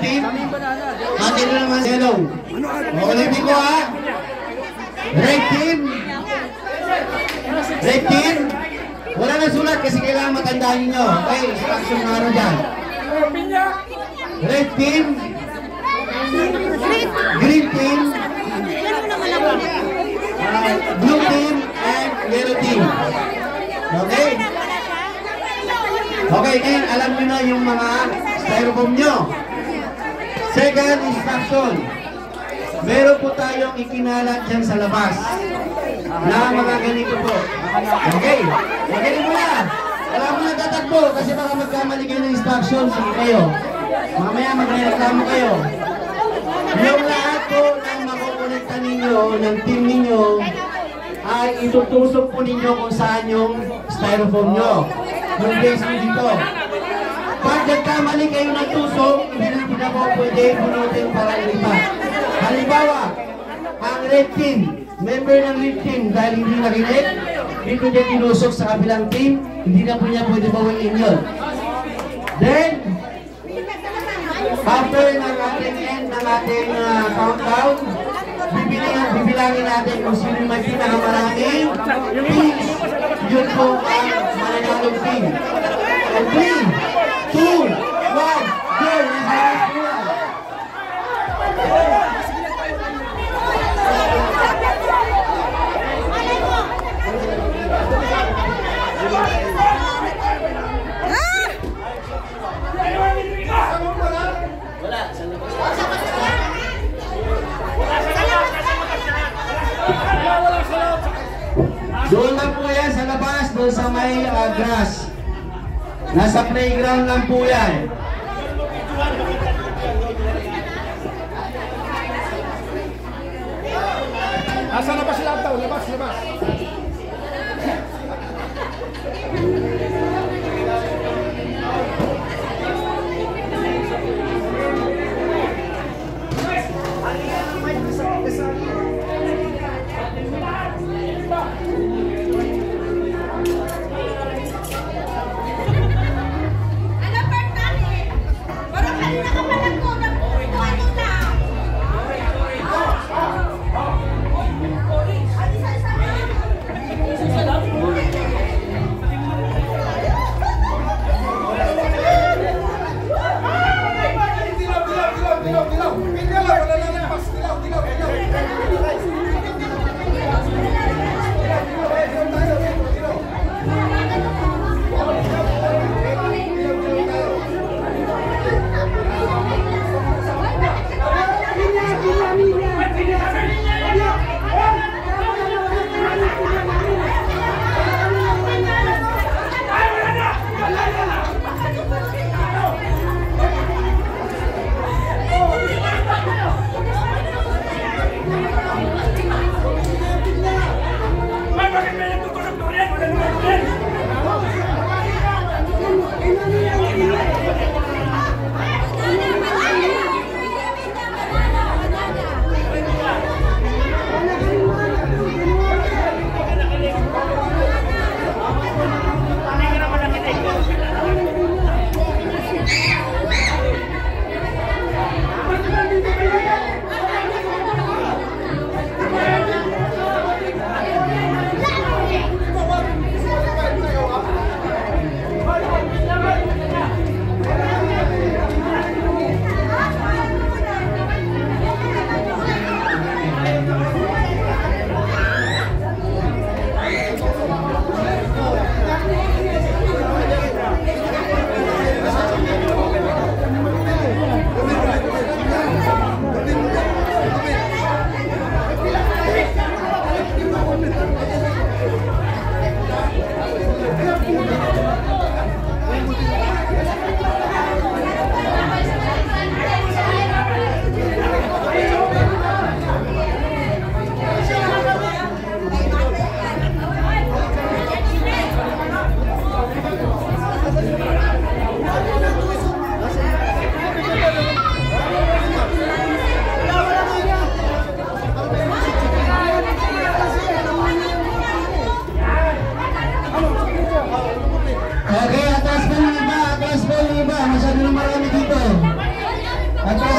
team. Atin na naman yellow. Ulitin ko ha. Red team. Red team. Wala na sulat kasi kailangan matandaan ninyo. Okay, instruction nga rin dyan. Red team. Green team. Blue team and yellow team. Okay? Okay, ngayon alam nyo na yung mga styrofoam nyo. Second instruction. Meron po tayong ikinalat dyan sa labas na mga ganito po. Okay? Magaling mo na. Wala mo na tatakbo kasi baka magkamali kayo ng instructions. Sige kayo. Mamaya magreklamo kayo. Yung lahat po ng makukulikta ninyo, ng team ninyo, ay itutusok po ninyo kung saan yung styrofoam nyo. Yung base mo dito. Pag nagkamali kayo ng tusok, hindi na po pwede bunutin para ilipat. Halimbawa, ang red team, member ng red team, dahil hindi nakinig, dito niya tinusok sa kabilang team, hindi na po niya pwede bawiin yun. Then, after ng ating end ng ating countdown, bibilangin natin kung sino may pinakamaraming teams. Yun po ang mananalong team. And 3, 2, 1, go! Doon lang po yan sa labas, doon sa may grass. Nasa playground lang po yan. Nasa labas lang daw, labas.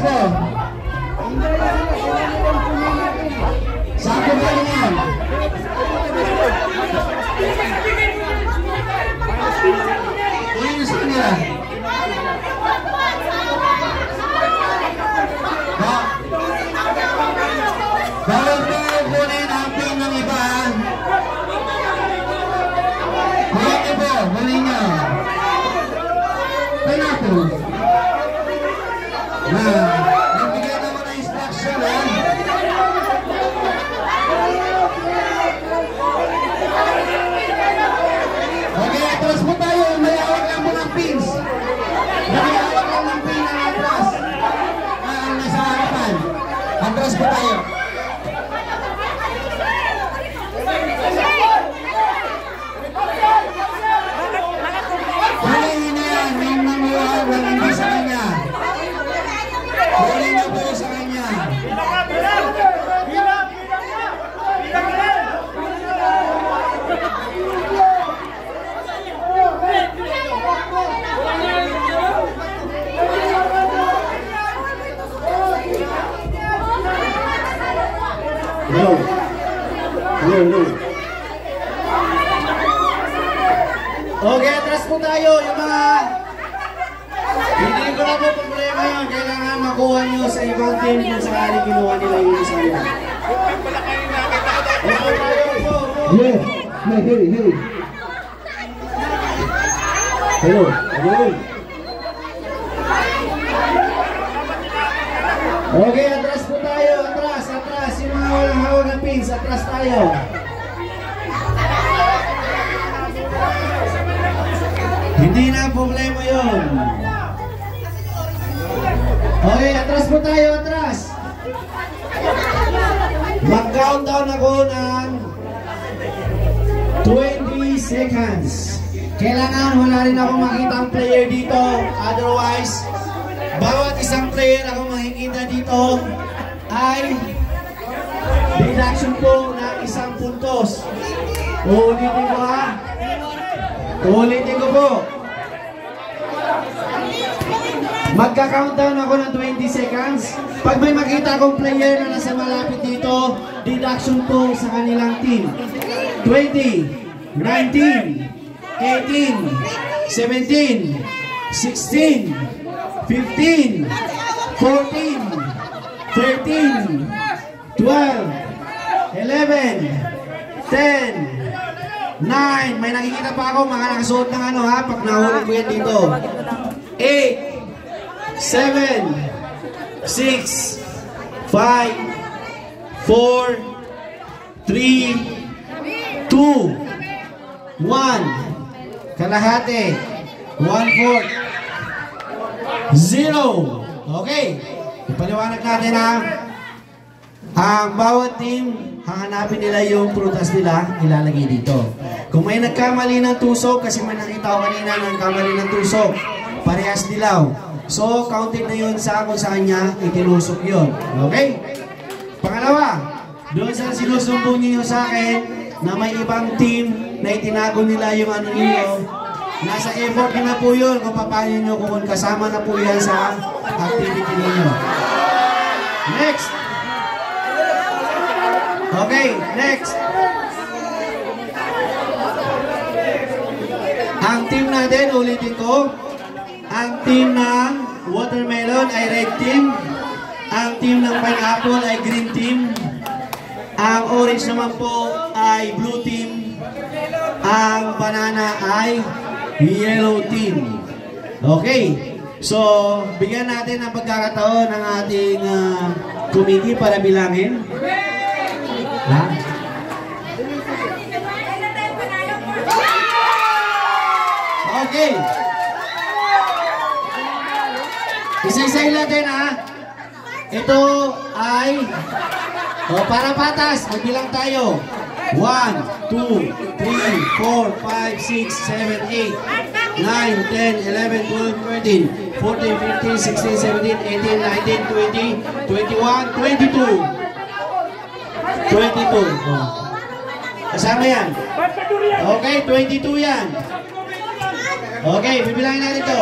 po. Sakto ba rin yan? Ulitin sa kanila. Bawal po kunin ang pin ng iba. Kunin po, kunin nyo. Pineapple. Nagbigay naman ng instruction, ha? Okay, atras po tayo. May hawak lang po ng pins. May hawak lang ng pin ng atras. Ang nasa harapan. Atras po tayo. Hulihin na yan. Yung nanguha, walang hindi sa kanya. Hulihin na po sa kanya. Hello. Hello. Okay, atras po tayo. Yung mga hindi ko na po problema yun. Kailangan makuha nyo sa ibang team kung sakali kinuha nila yung isa nila. Yes. Hey. Hello. Okay, atras po tayo. Atras. Yung mga walang hawag ng pins, atras tayo. Hindi na problema yun. Okay, atras po tayo, atras. Mag-countdown ako ng 20 seconds. Kailangan wala rin ako makita ang player dito. Otherwise, bawat isang player ako makikita dito ay deduction po ng isang puntos. Uulitin ko ha. Uulitin ko po. Magka-countdown ako ng 20 seconds. Pag may makita akong player na nasa malapit dito, deduction po sa kanilang team. 20, 19, 18, 17, 16, 15, 14, 13, 12, 11, 10, 9. May nakikita pa ako mga nakasuot ng ano ha, pag nahulog ko yan dito. 8, 7, 6, 5, 4, 3, 2, 1. Kalahati. 1/4. 0. Okay. Ipaliwanag natin ha. Ang bawat team, hahanapin nila yung prutas nila, ilalagay dito. Kung may nagkamali ng tusok, kasi may nakita ko kanina ng kamali ng tusok, parehas dilaw. So, counted na yun sa kung saan niya itinusok yun. Okay? Pangalawa, doon sa sinusumbong niyo sa akin na may ibang team na itinago nila yung ano niyo, nasa effort na po yun kung paano nyo kung kasama na po yan sa activity ninyo. Next! Okay, next! Ang team natin, ulitin ko, ang team ng watermelon ay red team, ang team ng pineapple ay green team, ang orange naman po ay blue team, ang banana ay yellow team. Okay, so bigyan natin ng pagkakataon ng ating committee para bilangin. Ha? Okay. Isa-isahin natin ha. Ito ay para patas. Magbilang tayo. 1, 2, 3, 4, 5, 6, 7, 8, 9, 10, 11, 12, 13, 14, 15, 16, 17, 18, 19, 20, 21, 22. 22. Kasama yan. Okay, 22 yan. Okay, bibilangin natin ito.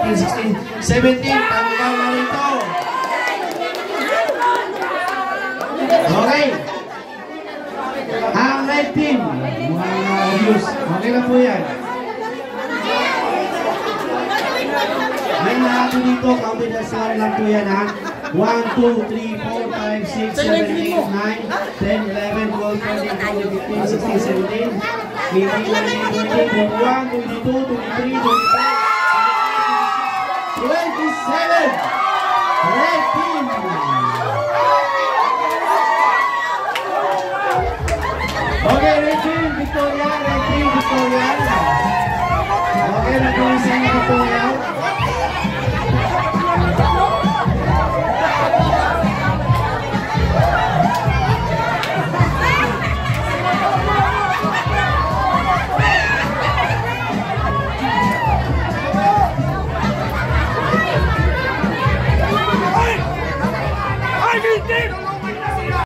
15, 16, 17. Tanggal na rito. Okay. Ang red team. Mukhang obvious. Okay na po yan. May lahat dito. Kombinasyon lang po yan ha. 1, 2, 3, 4, 5, 6, 7, 8, 9, 10, 11, 12, 13, 14, 15, 16, 17, 18, 19, 20, 21, 22, 23, 24, 27. Red team. Okay, red team, Victoria. Red team, Victoria. Okay, nag-uwi sa inyo, Victoria.